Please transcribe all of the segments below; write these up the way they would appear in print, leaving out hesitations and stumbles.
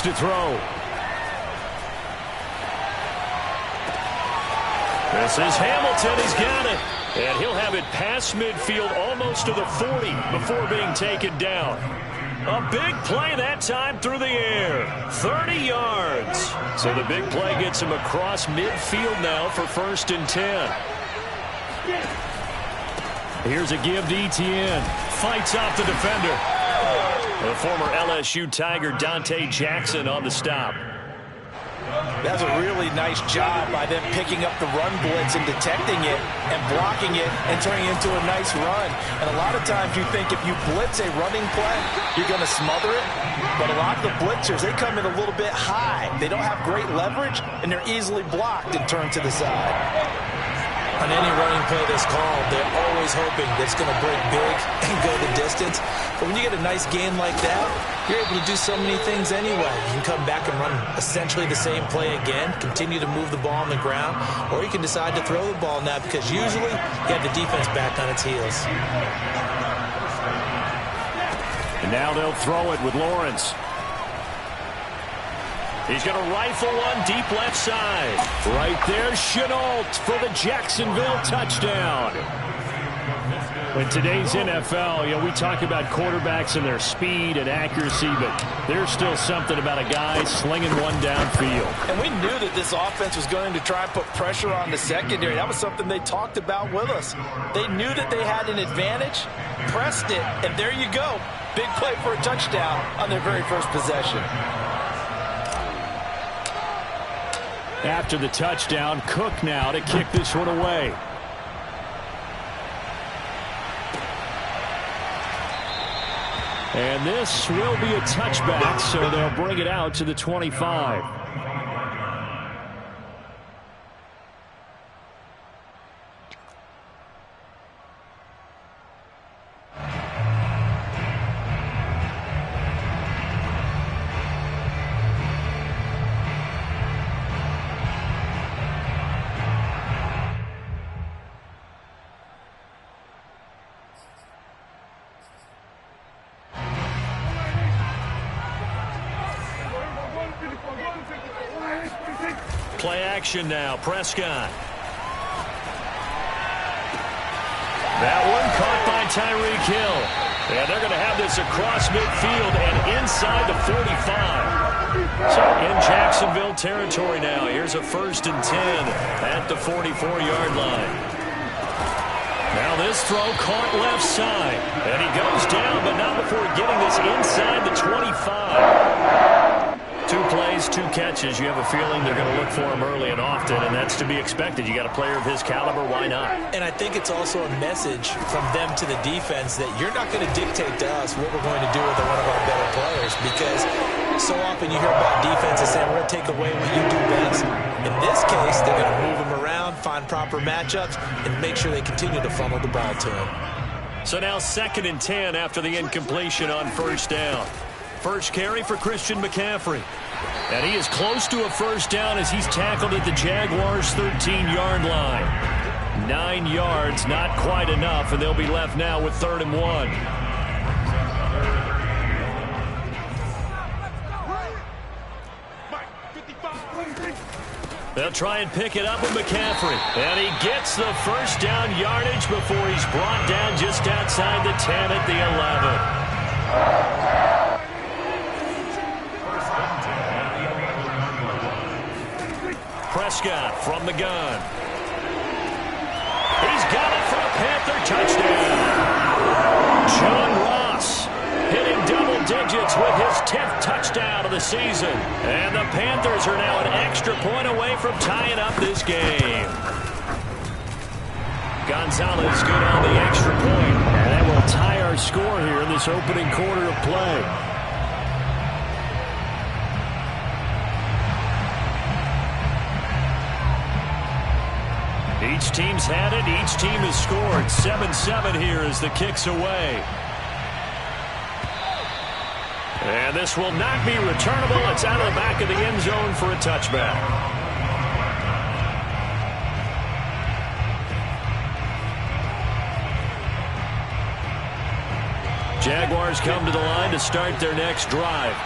to throw. This is Hamilton. He's got it. And he'll have it past midfield almost to the 40 before being taken down. A big play that time through the air. 30 yards. So the big play gets him across midfield now for 1st and 10. Here's a give to Etienne. Fights off the defender. The former LSU Tiger Dante Jackson on the stop. That's a really nice job by them picking up the run blitz and detecting it and blocking it and turning it into a nice run. And a lot of times you think if you blitz a running play, you're going to smother it. But a lot of the blitzers, they come in a little bit high. They don't have great leverage, and they're easily blocked and turned to the side. On any running play that's called, they're always hoping that it's going to break big and go the distance. But when you get a nice gain like that, you're able to do so many things anyway. You can come back and run essentially the same play again, continue to move the ball on the ground, or you can decide to throw the ball now because usually you have the defense back on its heels. And now they'll throw it with Lawrence. He's going to rifle one deep left side. Right there, Chenault for the Jacksonville touchdown. In today's NFL, we talk about quarterbacks and their speed and accuracy, but there's still something about a guy slinging one downfield. And we knew that this offense was going to try and put pressure on the secondary. That was something they talked about with us. They knew that they had an advantage, pressed it, and there you go. Big play for a touchdown on their very first possession. After the touchdown, Cook now to kick this one away. And this will be a touchback, so they'll bring it out to the 25. Play action now, Prescott. That one caught by Tyreek Hill. And they're going to have this across midfield and inside the 45. So in Jacksonville territory now. Here's a 1st and 10 at the 44-yard line. Now this throw caught left side. And he goes down, but not before getting this inside the 25. 2 plays, 2 catches. You have a feeling they're going to look for him early and often, and that's to be expected. You got a player of his caliber, why not? And I think it's also a message from them to the defense that you're not going to dictate to us what we're going to do with one of our better players, because so often you hear about defenses saying we're going to take away what you do best. In this case, they're going to move him around, find proper matchups, and make sure they continue to funnel the ball to him. So now 2nd and 10 after the incompletion on 1st down. First carry for Christian McCaffrey. And he is close to a 1st down as he's tackled at the Jaguars' 13-yard line. 9 yards, not quite enough, and they'll be left now with 3rd and 1. They'll try and pick it up with McCaffrey. And he gets the 1st down yardage before he's brought down just outside the 10 at the 11. Prescott from the gun. He's got it for a Panther touchdown. John Ross hitting double digits with his 10th touchdown of the season. And the Panthers are now an extra point away from tying up this game. Gonzalez good on the extra point. And that will tie our score here in this opening quarter of play. Each team's had it. Each team has scored. 7-7 here as the kick's away. And this will not be returnable. It's out of the back of the end zone for a touchback. Jaguars come to the line to start their next drive.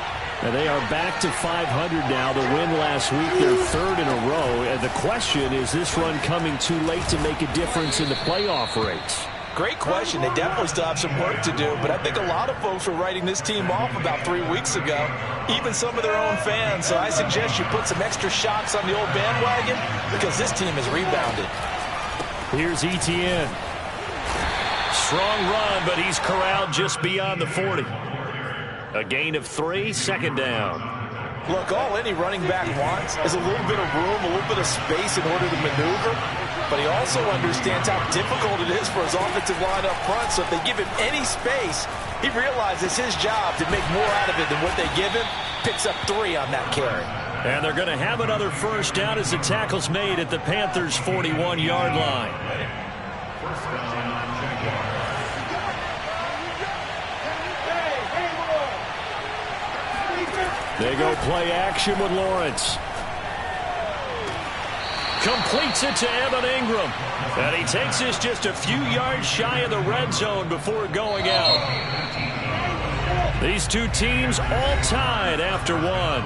And they are back to 500 now. The win last week, their third in a row. And the question is this run coming too late to make a difference in the playoff race? Great question. They definitely still have some work to do, but I think a lot of folks were writing this team off about 3 weeks ago, even some of their own fans. So I suggest you put some extra shots on the old bandwagon because this team has rebounded. Here's Etienne. Strong run, but he's corralled just beyond the 40. A gain of 3, second down. Look, all any running back wants is a little bit of room, a little bit of space in order to maneuver. But he also understands how difficult it is for his offensive line up front. So if they give him any space, he realizes his job to make more out of it than what they give him. Picks up 3 on that carry. And they're going to have another first down as the tackle's made at the Panthers' 41-yard line. They go play action with Lawrence. Completes it to Evan Ingram. And he takes this just a few yards shy of the red zone before going out. These two teams all tied after one.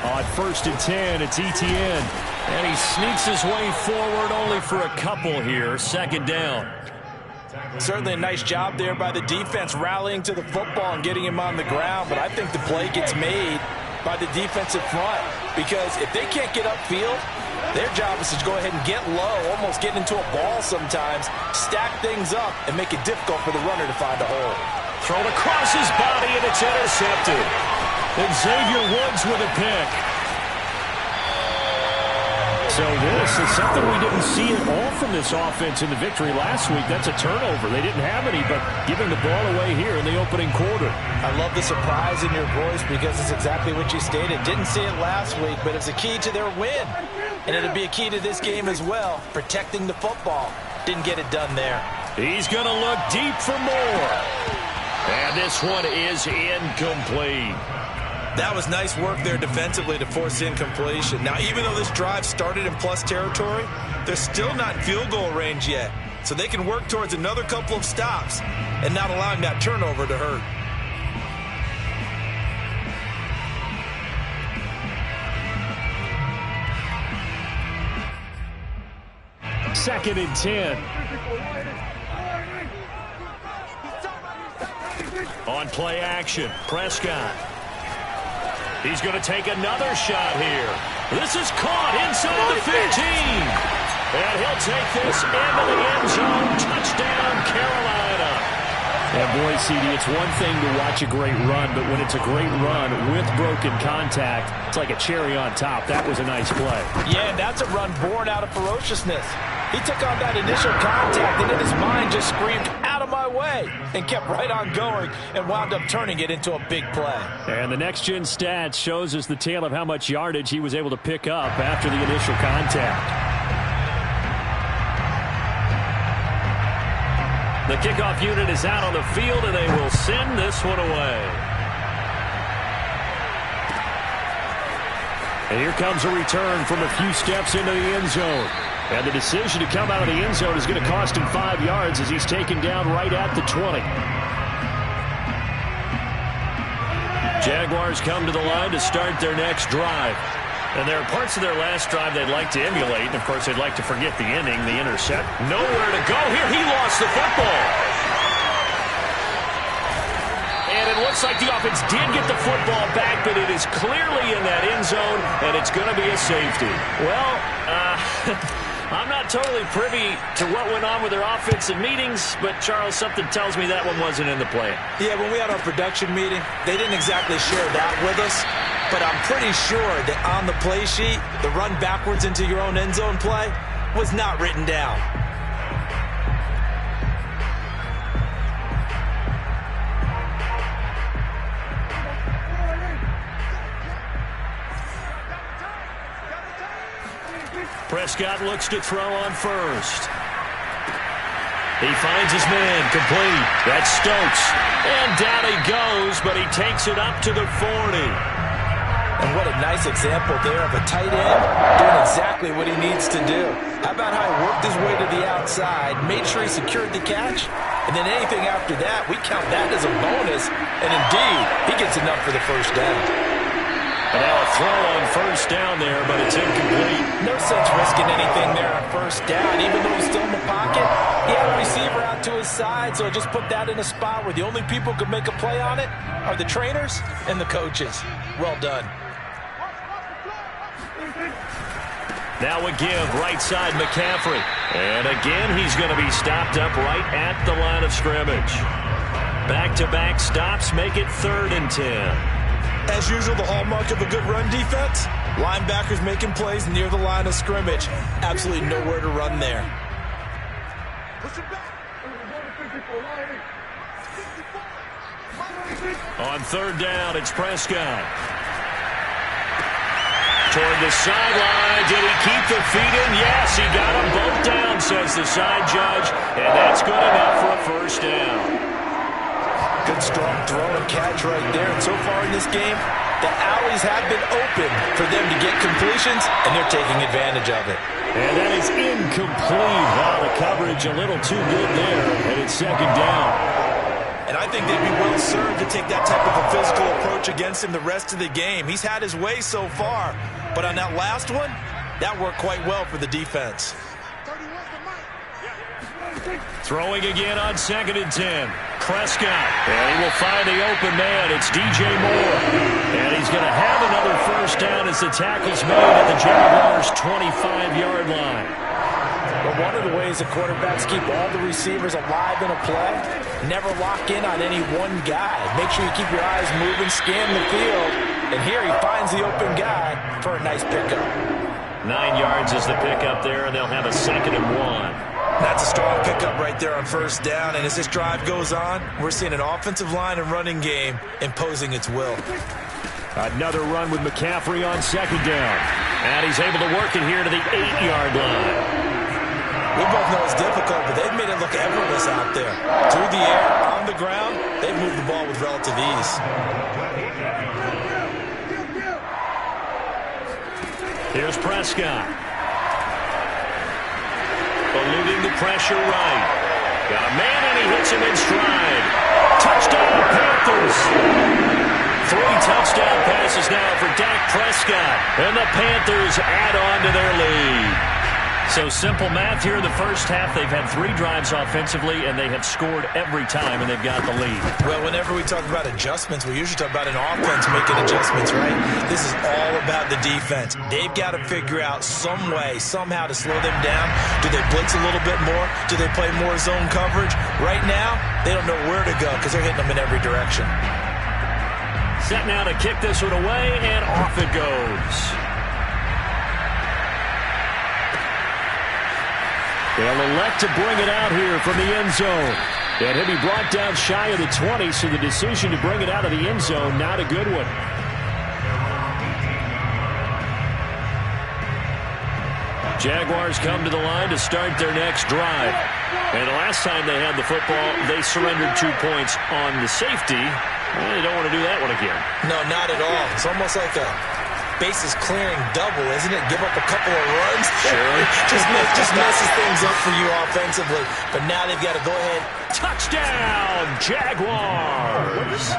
On 1st and 10, it's Etienne. And he sneaks his way forward only for a couple here. Second down. Certainly a nice job there by the defense rallying to the football and getting him on the ground. But I think the play gets made by the defensive front. Because if they can't get upfield, their job is to go ahead and get low, almost get into a ball sometimes, stack things up, and make it difficult for the runner to find a hole. Thrown across his body, and it's intercepted. And Xavier Woods with a pick. So this is something we didn't see at all from this offense in the victory last week. That's a turnover. They didn't have any, but giving the ball away here in the opening quarter. I love the surprise in your voice because it's exactly what you stated. Didn't see it last week, but it's a key to their win. And it'll be a key to this game as well, protecting the football. Didn't get it done there. He's going to look deep for more. And this one is incomplete. That was nice work there defensively to force incompletion. Now, even though this drive started in plus territory, they're still not in field goal range yet. So they can work towards another couple of stops and not allowing that turnover to hurt. Second and 10. On play action, Prescott. He's going to take another shot here. This is caught inside the 15. And he'll take this into the end zone. Touchdown, Carolina. And boy, CD, it's one thing to watch a great run, but when it's a great run with broken contact, it's like a cherry on top. That was a nice play. Yeah, and that's a run born out of ferociousness. He took on that initial contact, and in his mind just screamed, out of my way, and kept right on going and wound up turning it into a big play. And the next-gen stats shows us the tale of how much yardage he was able to pick up after the initial contact. The kickoff unit is out on the field, and they will send this one away. And here comes a return from a few steps into the end zone. And the decision to come out of the end zone is going to cost him 5 yards as he's taken down right at the 20. Jaguars come to the line to start their next drive. And there are parts of their last drive they'd like to emulate. And, of course, they'd like to forget the inning, the intercept. Nowhere to go here. He lost the football. And it looks like the offense did get the football back, but it is clearly in that end zone, and it's going to be a safety. Well, I'm not totally privy to what went on with their offensive meetings, but, Charles, something tells me that one wasn't in the plan. Yeah, when we had our production meeting, they didn't exactly share that with us, but I'm pretty sure that on the play sheet, the run backwards into your own end zone play was not written down. Prescott looks to throw on first. He finds his man, complete. That's Stokes. And down he goes, but he takes it up to the 40. And what a nice example there of a tight end doing exactly what he needs to do. How about how he worked his way to the outside, made sure he secured the catch, and then anything after that, we count that as a bonus. And indeed, he gets enough for the first down. And now a throw on first down there, but it's incomplete. No sense risking anything there on first down, even though he's still in the pocket. He had a receiver out to his side, so just put that in a spot where the only people who could make a play on it are the trainers and the coaches. Well done. Now a give, right side McCaffrey. And again, he's going to be stopped up right at the line of scrimmage. Back-to-back stops make it 3rd and 10. As usual, the hallmark of a good run defense, linebackers making plays near the line of scrimmage. Absolutely nowhere to run there. On 3rd down, it's Prescott. Toward the sideline. Did he keep the feet in? Yes, he got them both down, says the side judge. And that's good enough for a first down. Good strong throw and catch right there. And so far in this game, the alleys have been open for them to get completions, and they're taking advantage of it. And that is incomplete. Wow, the coverage a little too good there, and it's 2nd down. And I think they'd be well served to take that type of a physical approach against him the rest of the game. He's had his way so far, but on that last one, that worked quite well for the defense. Throwing again on 2nd and 10. Prescott. And he will find the open man. It's DJ Moore. And he's going to have another first down as the tackle's made at the Jaguars' 25-yard line. But one of the ways the quarterbacks keep all the receivers alive in a play, never lock in on any one guy. Make sure you keep your eyes moving, scan the field. And here he finds the open guy for a nice pickup. 9 yards is the pickup there, and they'll have a 2nd and 1. That's a strong pickup right there on first down. And as this drive goes on, we're seeing an offensive line and running game imposing its will. Another run with McCaffrey on 2nd down. And he's able to work it here to the 8-yard line. We both know it's difficult, but they've made it look effortless out there. Through the air, on the ground, they've moved the ball with relative ease. Here's Prescott. Eluding the pressure right. Got a man and he hits him in stride. Touchdown Panthers. 3 touchdown passes now for Dak Prescott. And the Panthers add on to their lead. So simple math here in the first half. They've had 3 drives offensively, and they have scored every time, and they've got the lead. Well, whenever we talk about adjustments, we usually talk about an offense making adjustments, right? This is all about the defense. They've got to figure out some way, somehow to slow them down. Do they blitz a little bit more? Do they play more zone coverage? Right now, they don't know where to go because they're hitting them in every direction. Set now to kick this one away, and off it goes. They'll elect to bring it out here from the end zone. And he'll be brought down shy of the 20, so the decision to bring it out of the end zone, not a good one. Jaguars come to the line to start their next drive. And the last time they had the football, they surrendered 2 points on the safety. Well, they don't want to do that one again. No, not at all. It's almost like a bases clearing double, isn't it? Give up a couple of runs. Sure. just messes things up for you offensively. But now they've got to go ahead. Touchdown, Jaguars!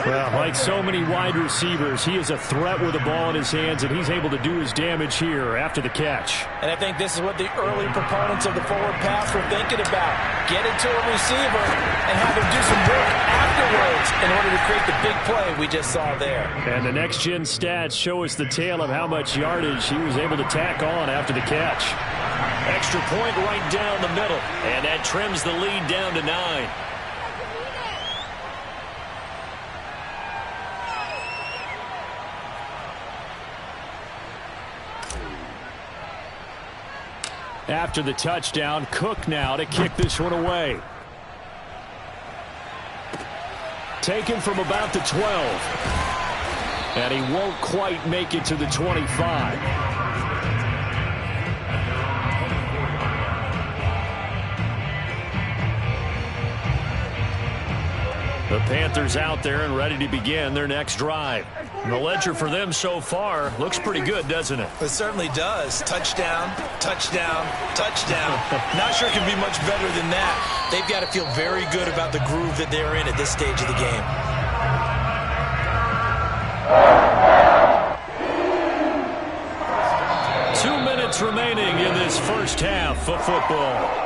Well, like so many wide receivers, he is a threat with the ball in his hands, and he's able to do his damage here after the catch. And I think this is what the early proponents of the forward pass were thinking about. Get it to a receiver and have him do some work afterwards in order to create the big play we just saw there. And the next-gen stats show us the tale of how much yardage he was able to tack on after the catch. Extra point right down the middle, and that trims the lead down to 9. After the touchdown, Cook now to kick this one away. Taken from about the 12. And he won't quite make it to the 25. The Panthers out there and ready to begin their next drive. And the ledger for them so far looks pretty good, doesn't it? It certainly does. Touchdown, touchdown, touchdown. Not sure it can be much better than that. They've got to feel very good about the groove that they're in at this stage of the game. Remaining in this first half of football.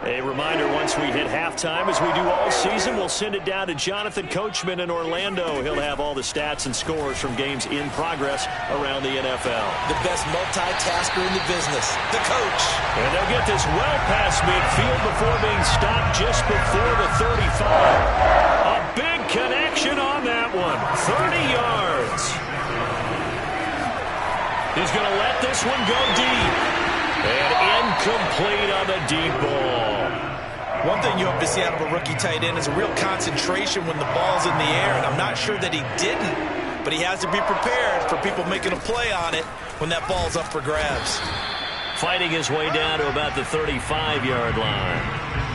A reminder, once we hit halftime, as we do all season, we'll send it down to Jonathan Coachman in Orlando. He'll have all the stats and scores from games in progress around the NFL. The best multitasker in the business, the coach. And they'll get this well past midfield before being stopped just before the 35. A big connection on that one. 30 yards. He's going to let this one go deep. And incomplete on the deep ball. One thing you hope to see out of a rookie tight end is a real concentration when the ball's in the air, and I'm not sure that he didn't, but he has to be prepared for people making a play on it when that ball's up for grabs. Fighting his way down to about the 35-yard line.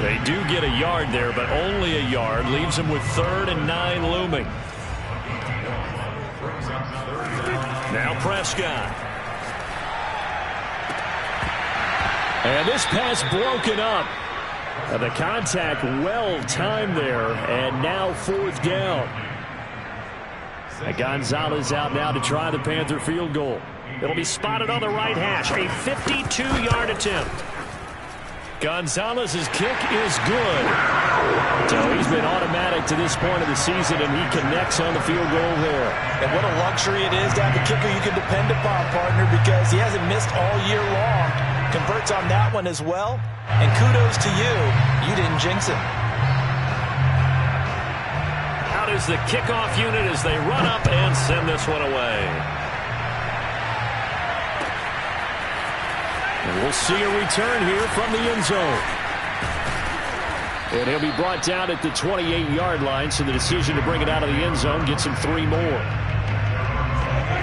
They do get a yard there, but only a yard. Leaves him with 3rd and 9 looming. Now Prescott. And this pass broken up. The contact well timed there, and now 4th down. And Gonzalez out now to try the Panther field goal. It'll be spotted on the right hash. A 52-yard attempt. Gonzalez's kick is good. So he's been automatic to this point of the season, and he connects on the field goal there. And what a luxury it is to have a kicker you can depend upon, partner, because he hasn't missed all year long. Converts on that one as well. And kudos to you. You didn't jinx it. Out is the kickoff unit as they run up and send this one away. And we'll see a return here from the end zone. And he'll be brought down at the 28-yard line, so the decision to bring it out of the end zone gets him 3 more.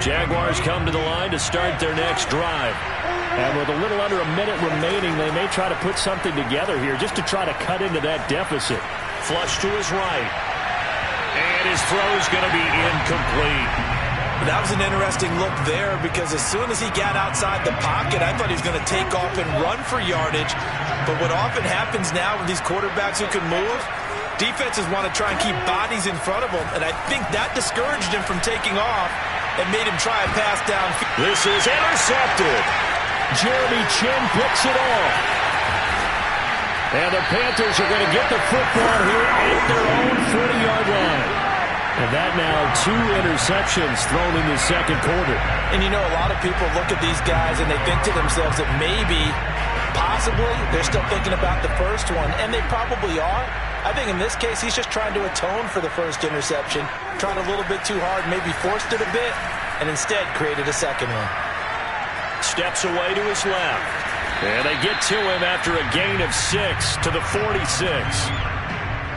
Jaguars come to the line to start their next drive. And with a little under a minute remaining, they may try to put something together here just to try to cut into that deficit. Flush to his right. And his throw's going to be incomplete. That was an interesting look there because as soon as he got outside the pocket, I thought he was going to take off and run for yardage. But what often happens now with these quarterbacks who can move, defenses want to try and keep bodies in front of them. And I think that discouraged him from taking off and made him try a pass downfield. This is intercepted. Jeremy Chin picks it off. And the Panthers are going to get the football here at their own 40-yard line. And that now 2 interceptions thrown in the second quarter. And you know, a lot of people look at these guys and they think to themselves that maybe, possibly, they're still thinking about the first one. And they probably are. I think in this case, he's just trying to atone for the first interception. Tried a little bit too hard, maybe forced it a bit, and instead created a second one. Steps away to his left. And they get to him after a gain of 6 to the 46.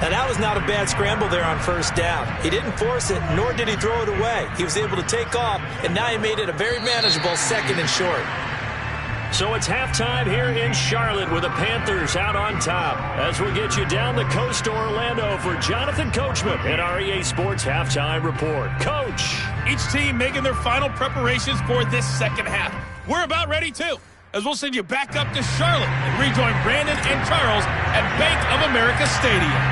Now, that was not a bad scramble there on first down. He didn't force it, nor did he throw it away. He was able to take off, and now he made it a very manageable 2nd and short. So it's halftime here in Charlotte with the Panthers out on top. As we get you down the coast to Orlando for Jonathan Coachman at our EA Sports Halftime Report. Coach! Each team making their final preparations for this second half. We're about ready, too, as we'll send you back up to Charlotte and rejoin Brandon and Charles at Bank of America Stadium.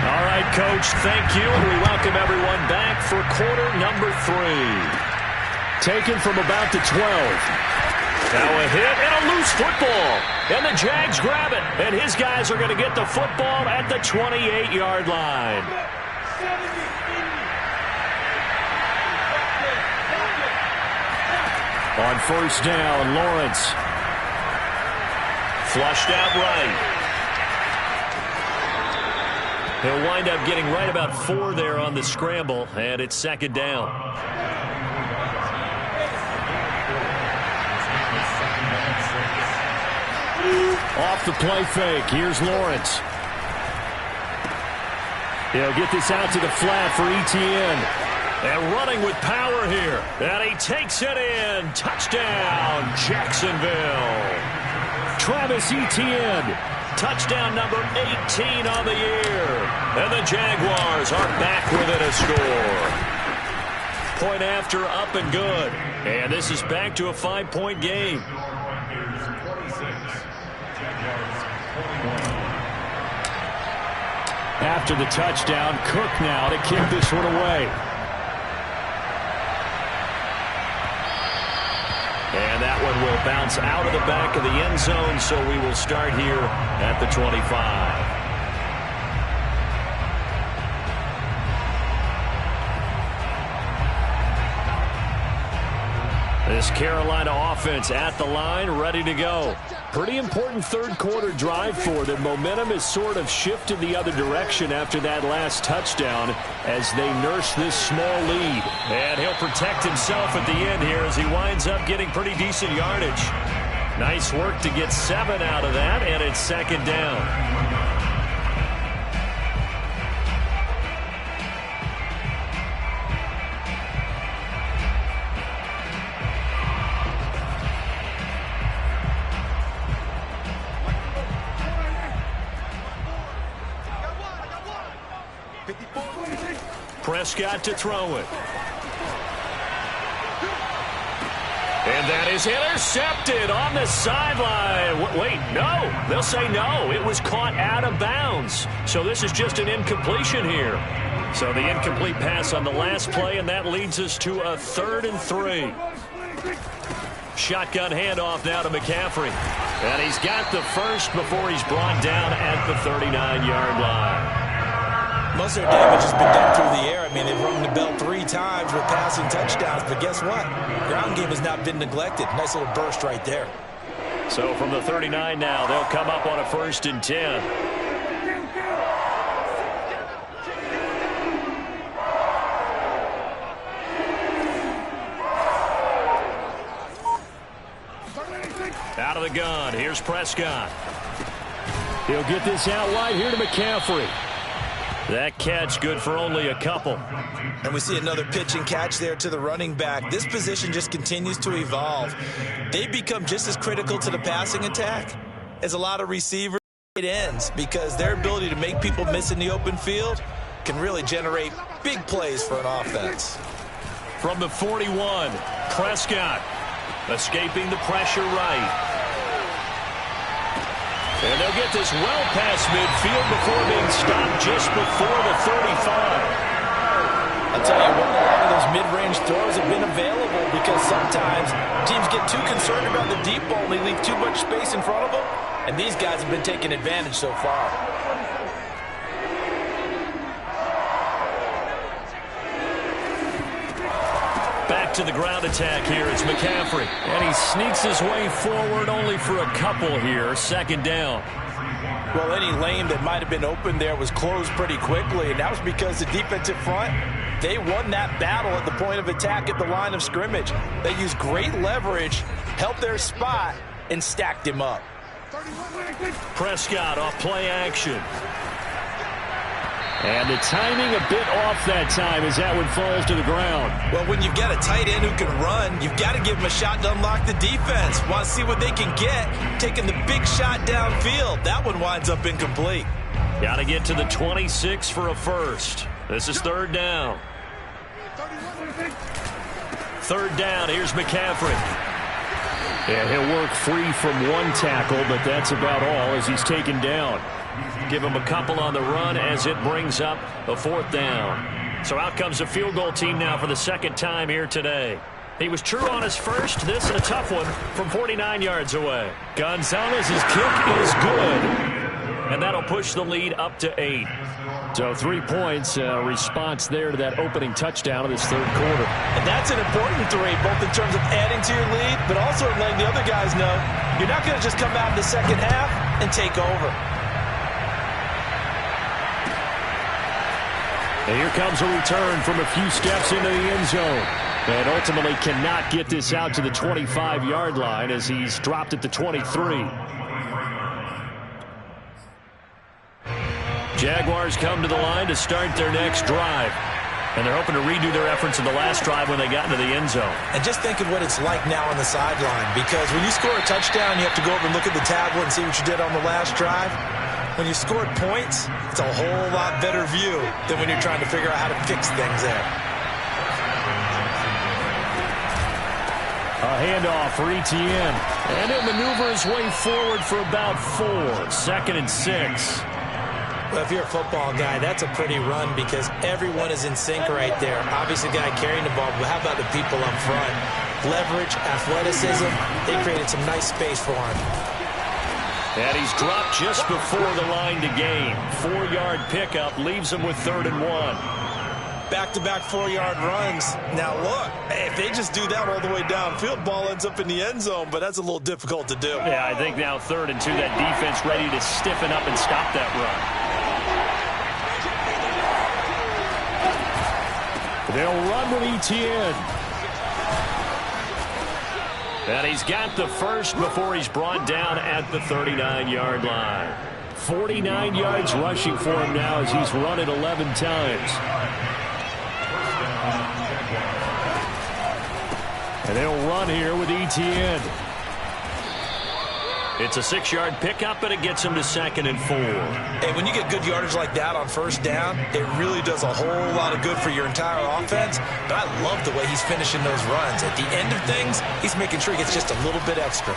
All right, Coach, thank you, and we welcome everyone back for quarter number 3. Taken from about the 12. Now a hit and a loose football. And the Jags grab it, and his guys are going to get the football at the 28-yard line. On first down, Lawrence. Flushed out right. He'll wind up getting right about 4 there on the scramble, and it's 2nd down. Off the play fake, here's Lawrence. He'll get this out to the flat for Etienne. And running with power here. And he takes it in. Touchdown, Jacksonville. Travis Etienne. Touchdown number 18 on the year. And the Jaguars are back within a score. Point after, up and good. And this is back to a 5-point game. After the touchdown, Cook now to kick this one away. And that one will bounce out of the back of the end zone, so we will start here at the 25. This Carolina offense at the line, ready to go. Pretty important third-quarter drive for them. Momentum has sort of shifted the other direction after that last touchdown as they nurse this small lead. And he'll protect himself at the end here as he winds up getting pretty decent yardage. Nice work to get 7 out of that, and it's second down. Prescott to throw it. And that is intercepted on the sideline. Wait, no. They'll say no. It was caught out of bounds. So this is just an incompletion here. So the incomplete pass on the last play, and that leads us to a 3rd and 3. Shotgun handoff now to McCaffrey. And he's got the first before he's brought down at the 39-yard line. Most of their damage has been done through the air. I mean, they've rung the bell 3 times with passing touchdowns, but guess what? Ground game has not been neglected. Nice little burst right there. So from the 39 now, they'll come up on a 1st and 10. Out of the gun, here's Prescott. He'll get this out wide here to McCaffrey. That catch good for only a couple. And we see another pitch and catch there to the running back. This position just continues to evolve. They become just as critical to the passing attack as a lot of receivers and ends, because their ability to make people miss in the open field can really generate big plays for an offense. From the 41, Prescott escaping the pressure right. And they'll get this well past midfield before being stopped just before the 35. I'll tell you what, a lot of those mid-range throws have been available because sometimes teams get too concerned about the deep ball and they leave too much space in front of them. And these guys have been taking advantage so far. Back to the ground attack here. It's McCaffrey. And he sneaks his way forward only for a couple here. 2nd down. Well, any lane that might have been open there was closed pretty quickly, and that was because the defensive front, they won that battle at the point of attack at the line of scrimmage. They used great leverage, helped their spot, and stacked him up. Prescott off play action. And the timing a bit off that time as that one falls to the ground. Well, when you've got a tight end who can run, you've got to give him a shot to unlock the defense. Want to see what they can get, taking the big shot downfield. That one winds up incomplete. Got to get to the 26 for a first. This is 3rd down. 3rd down, here's McCaffrey. Yeah, he'll work free from one tackle, but that's about all as he's taken down. Give him a couple on the run as it brings up a 4th down. So out comes the field goal team now for the 2nd time here today. He was true on his first. This a tough one from 49 yards away. Gonzalez's kick is good. And that'll push the lead up to 8. So 3 points, response there to that opening touchdown of this 3rd quarter. And that's an important 3, both in terms of adding to your lead, but also in letting the other guys know you're not going to just come out in the 2nd half and take over. And here comes a return from a few steps into the end zone. And ultimately cannot get this out to the 25-yard line as he's dropped at the 23. Jaguars come to the line to start their next drive. And they're hoping to redo their efforts in the last drive when they got into the end zone. And just think of what it's like now on the sideline, because when you score a touchdown, you have to go over and look at the tablet and see what you did on the last drive. When you scored points, it's a whole lot better view than when you're trying to figure out how to fix things there. A handoff for Etienne. And he'll maneuver his way forward for about 4. 2nd and 6. Well, if you're a football guy, that's a pretty run because everyone is in sync right there. Obviously, the guy carrying the ball, but how about the people up front? Leverage, athleticism, they created some nice space for him. And he's dropped just before the line to gain. 4-yard pickup leaves him with 3rd and 1. Back-to-back 4-yard runs. Now, look, if they just do that all the way downfield, ball ends up in the end zone, but that's a little difficult to do. Yeah, I think now 3rd and 2, that defense ready to stiffen up and stop that run. They'll run with Etienne. And he's got the first before he's brought down at the 39-yard line. 49 yards rushing for him now as he's run it 11 times. And they'll run here with Etienne. It's a 6-yard pickup, and it gets him to 2nd and 4. And when you get good yardage like that on first down, it really does a whole lot of good for your entire offense. But I love the way he's finishing those runs. At the end of things, he's making sure he gets just a little bit extra.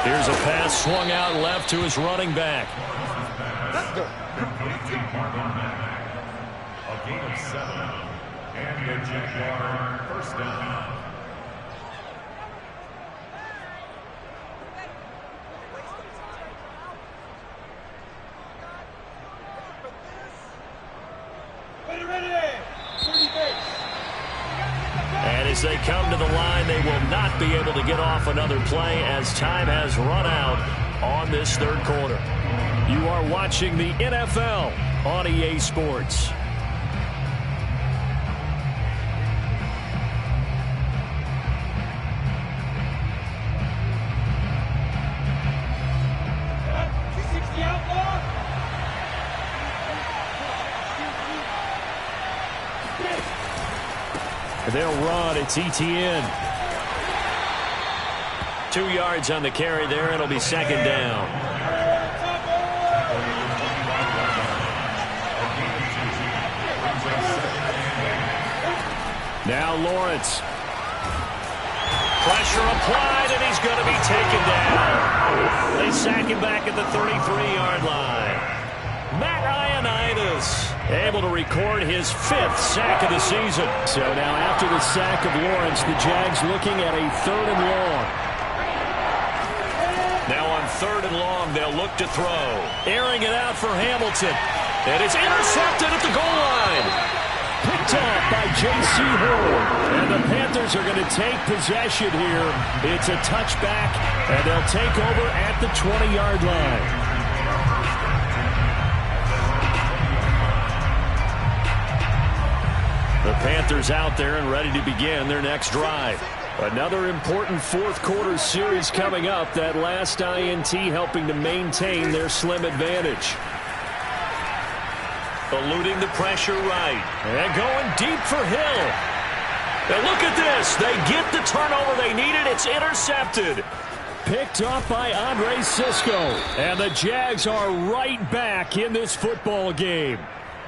Here's a pass swung out left to his running back. A gain of 7. And the Jaguar first down. And as they come to the line, they will not be able to get off another play as time has run out on this 3rd quarter. You are watching the NFL on EA Sports. They'll run. It's Etienne. 2 yards on the carry there. It'll be 2nd down. Now Lawrence. Pressure applied, and he's going to be taken down. They sack him back at the 33-yard line. Matt Ioannidis able to record his 5th sack of the season. So now after the sack of Lawrence, the Jags looking at a 3rd and long. Now on 3rd and long, they'll look to throw. Airing it out for Hamilton. And it's intercepted at the goal line. Picked off by J.C. Horn. And the Panthers are going to take possession here. It's a touchback, and they'll take over at the 20-yard line. The Panthers out there and ready to begin their next drive. Another important 4th quarter series coming up. That last INT helping to maintain their slim advantage. Eluding the pressure right. And going deep for Hill. And look at this. They get the turnover they needed. It's intercepted. Picked off by Andre Cisco. And the Jags are right back in this football game.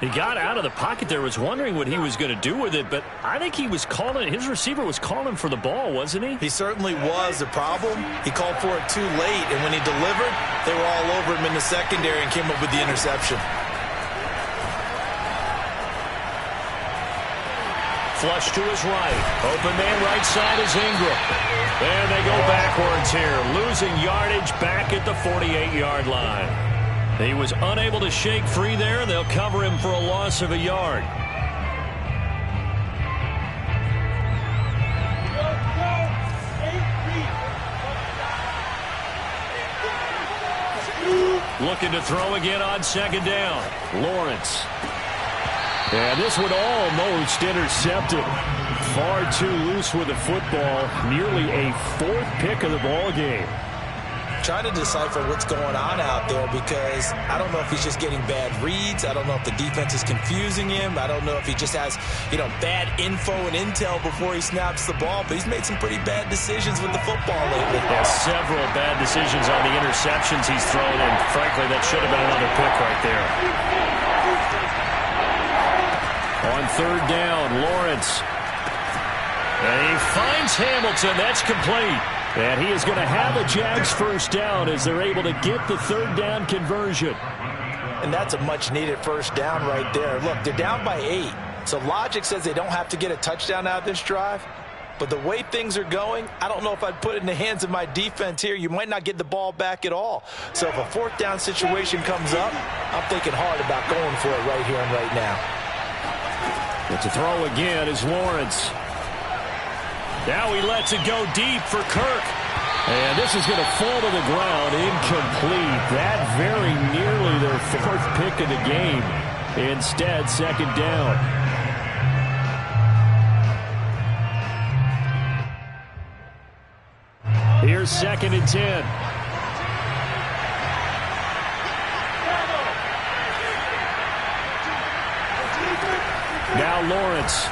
He got out of the pocket there, was wondering what he was going to do with it, but I think he was calling, his receiver was calling for the ball, wasn't he? He certainly was. The problem, he called for it too late, and when he delivered, they were all over him in the secondary and came up with the interception. Flush to his right. Open man right side is Ingram. And they go backwards here, losing yardage back at the 48-yard line. He was unable to shake free there, and they'll cover him for a loss of a yard. Looking to throw again on 2nd down. Lawrence. And this one almost intercepted. Far too loose with the football. Nearly a 4th pick of the ball game. trying to decipher what's going on out there because I don't know if he's just getting bad reads. I don't know if the defense is confusing him. I don't know if he just has, bad info and intel before he snaps the ball. But he's made some pretty bad decisions with the football lately. Yeah, several bad decisions on the interceptions he's thrown, and frankly, that should have been another pick right there. On third down, Lawrence. And he finds Hamilton. That's complete. And he is going to have a Jags first down as they're able to get the third down conversion. And that's a much-needed first down right there. Look, they're down by 8. So logic says they don't have to get a touchdown out of this drive. But the way things are going, I don't know if I'd put it in the hands of my defense here. You might not get the ball back at all. So if a fourth down situation comes up, I'm thinking hard about going for it right here and right now. But to throw again is Lawrence. Now he lets it go deep for Kirk. And this is going to fall to the ground, incomplete. That very nearly their fourth pick of the game. Instead, second down. Here's 2nd and 10. Now Lawrence.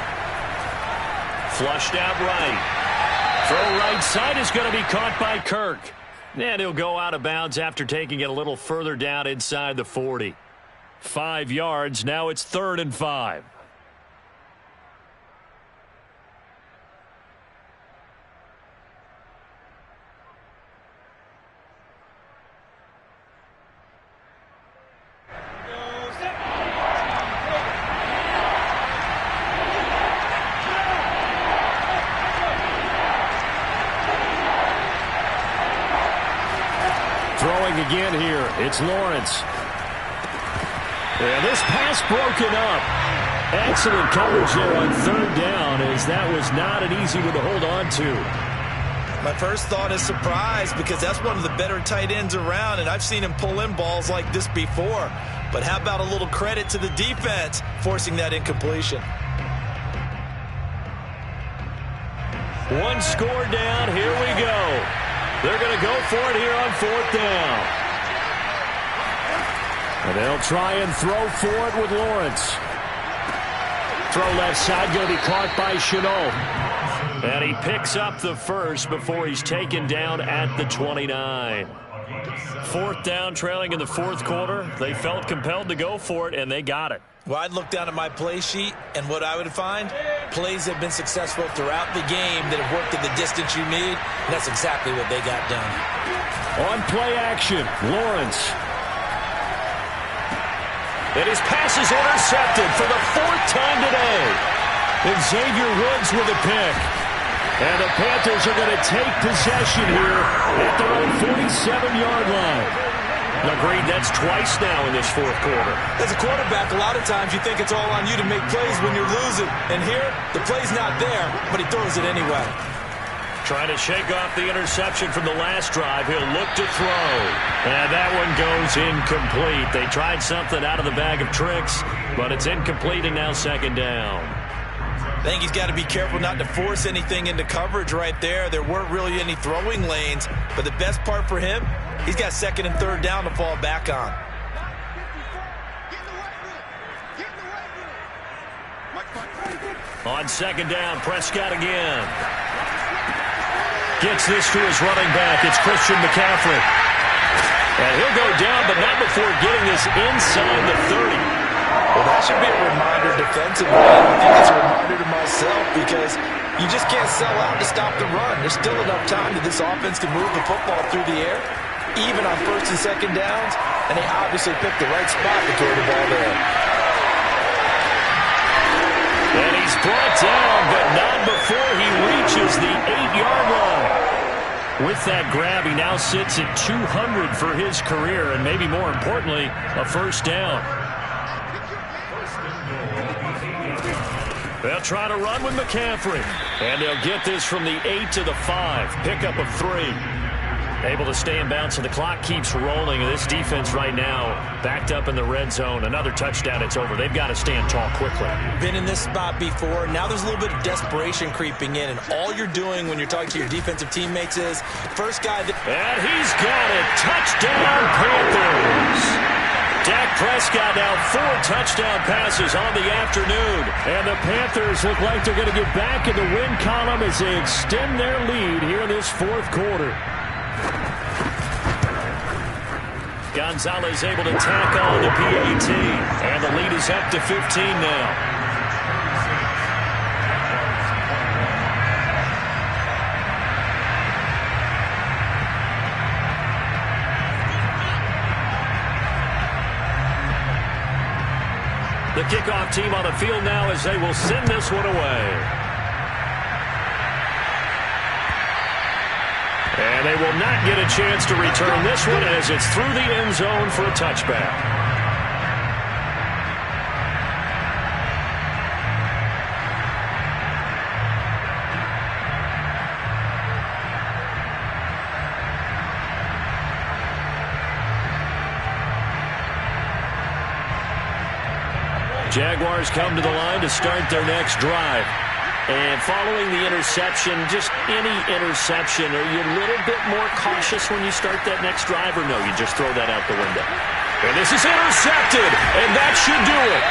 Flushed out right. Throw right side is going to be caught by Kirk. And he'll go out of bounds after taking it a little further down inside the 40. 5 yards. Now it's 3rd and 5. Throwing again here, it's Lawrence. And this pass broken up. Excellent coverage there on 3rd down, as that was not an easy one to hold on to. My first thought is surprise because that's one of the better tight ends around, and I've seen him pull in balls like this before. But how about a little credit to the defense forcing that incompletion? One score down, here we go. They're going to go for it here on 4th down. And they'll try and throw for it with Lawrence. Throw left side going to be caught by Chenault. And he picks up the first before he's taken down at the 29. 4th down, trailing in the 4th quarter. They felt compelled to go for it, and they got it. Well, I'd look down at my play sheet, and what I would find, plays have been successful throughout the game that have worked at the distance you need, and that's exactly what they got done. On play action, Lawrence. And his pass is intercepted for the 4th time today. And Xavier Woods with a pick. And the Panthers are going to take possession here at their own 47-yard line. Agreed, that's twice now in this 4th quarter. As a quarterback, a lot of times you think it's all on you to make plays when you're losing. And here, the play's not there, but he throws it anyway. Trying to shake off the interception from the last drive. He'll look to throw. And that one goes incomplete. They tried something out of the bag of tricks, but it's incomplete and now 2nd down. I think he's got to be careful not to force anything into coverage right there. There weren't really any throwing lanes, but the best part for him, he's got 2nd and 3rd down to fall back on. On 2nd down, Prescott again. Gets this to his running back. It's Christian McCaffrey. And he'll go down, but not before getting this inside the 30. Well, that should be a reminder defensively. I think it's a reminder to myself because you just can't sell out to stop the run. There's still enough time that this offense can move the football through the air, even on 1st and 2nd downs, and they obviously picked the right spot to throw the ball there. And he's brought down, but not before he reaches the 8-yard line. With that grab, he now sits at 200 for his career, and maybe more importantly, a first down. They'll try to run with McCaffrey. And they'll get this from the 8 to the 5. Pickup of 3. Able to stay in bounds, so the clock keeps rolling. And this defense right now backed up in the red zone. Another touchdown, it's over. They've got to stand tall quickly. Been in this spot before. Now there's a little bit of desperation creeping in. And all you're doing when you're talking to your defensive teammates is first guy that... And he's got it. touchdown, Panthers. Dak Prescott now 4 touchdown passes on the afternoon. And the Panthers look like they're going to get back in the win column as they extend their lead here in this fourth quarter. Gonzalez able to tack on the PAT. And the lead is up to 15 now. The kickoff team on the field now as they will send this one away. And they will not get a chance to return this one as it's through the end zone for a touchback. Jaguars come to the line to start their next drive. And following the interception, just any interception, are you a little bit more cautious when you start that next drive, or no, you just throw that out the window? And this is intercepted, and that should do it.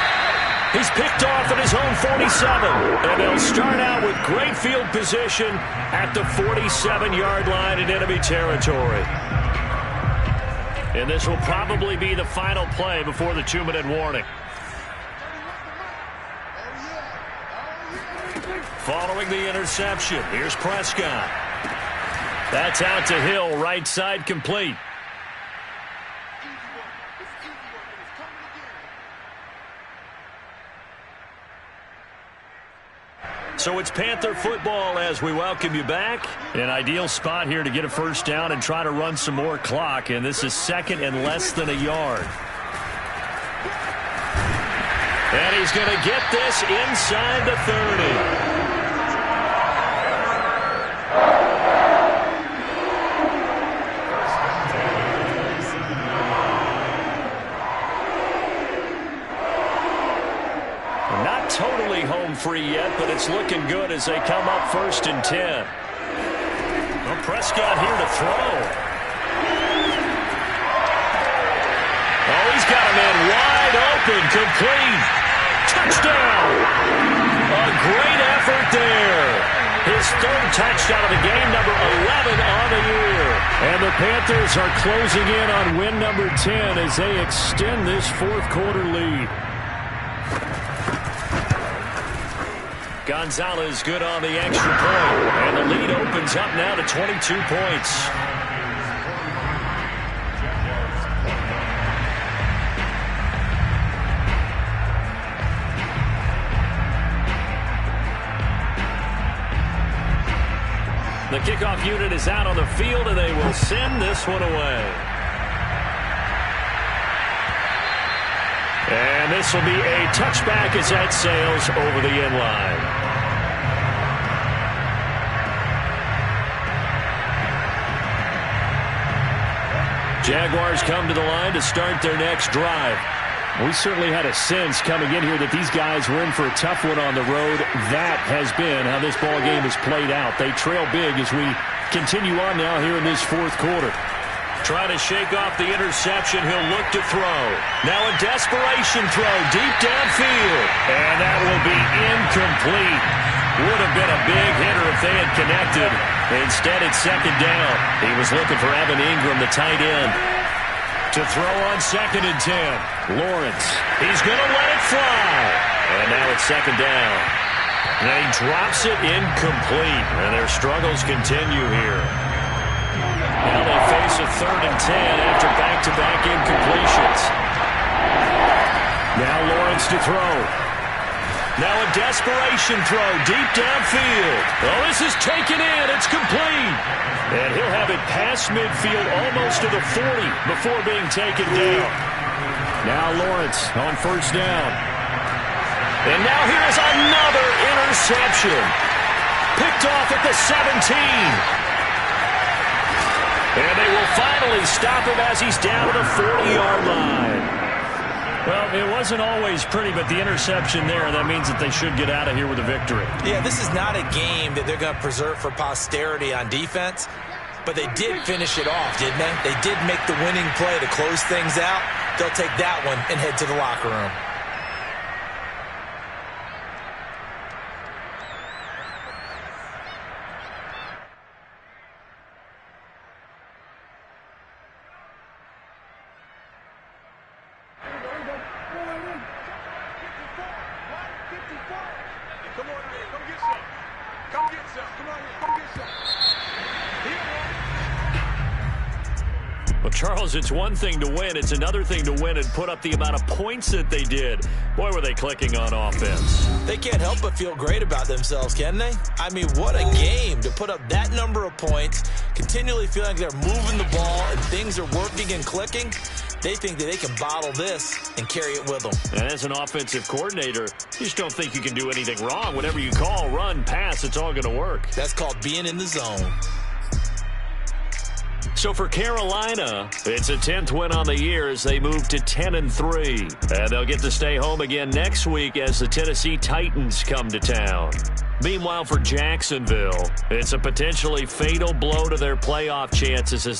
He's picked off at his own 47, and they'll start out with great field position at the 47-yard line in enemy territory. And this will probably be the final play before the 2-minute warning. Following the interception, here's Prescott. That's out to Hill, right side complete. So it's Panther football as we welcome you back. An ideal spot here to get a first down and try to run some more clock, and this is second and less than a yard. And he's going to get this inside the 30. Totally home free yet, but it's looking good as they come up 1st and 10. Well, Prescott here to throw. Oh, he's got a man wide open, complete. Touchdown! A great effort there. His 3rd touchdown of the game, number 11 on the year. And the Panthers are closing in on win number 10 as they extend this fourth quarter lead. Gonzalez good on the extra point. And the lead opens up now to 22 points. The kickoff unit is out on the field, and they will send this one away. And this will be a touchback as that sails over the end line. Jaguars come to the line to start their next drive. We certainly had a sense coming in here that these guys were in for a tough one on the road. That has been how this ball game has played out. They trail big as we continue on now here in this fourth quarter. Trying to shake off the interception. He'll look to throw. Now a desperation throw deep downfield. And that will be incomplete. Would have been a big hitter if they had connected. Instead, it's second down. He was looking for Evan Ingram, the tight end. To throw on 2nd and 10. Lawrence. He's going to let it fly. And now it's second down. And he drops it incomplete. And their struggles continue here. Now they face a 3rd and 10 after back-to-back incompletions. Now Lawrence to throw. Now a desperation throw deep downfield. Oh, this is taken in. It's complete. And he'll have it past midfield almost to the 40 before being taken down. Now Lawrence on 1st down. And now here's another interception. Picked off at the 17. And they will finally stop him as he's down to the 40-yard line. Well, it wasn't always pretty, but the interception there, that means that they should get out of here with a victory. Yeah, this is not a game that they're going to preserve for posterity on defense. But they did finish it off, didn't they? They did make the winning play to close things out. They'll take that one and head to the locker room. Well, Charles, it's one thing to win. It's another thing to win and put up the amount of points that they did. Boy, were they clicking on offense. They can't help but feel great about themselves, can they? I mean, what a game to put up that number of points, continually feeling like they're moving the ball and things are working and clicking. They think that they can bottle this and carry it with them. And as an offensive coordinator, you just don't think you can do anything wrong. Whatever you call, run, pass, it's all going to work. That's called being in the zone. So for Carolina, it's a 10th win on the year as they move to 10-3. And they'll get to stay home again next week as the Tennessee Titans come to town. Meanwhile, for Jacksonville, it's a potentially fatal blow to their playoff chances as they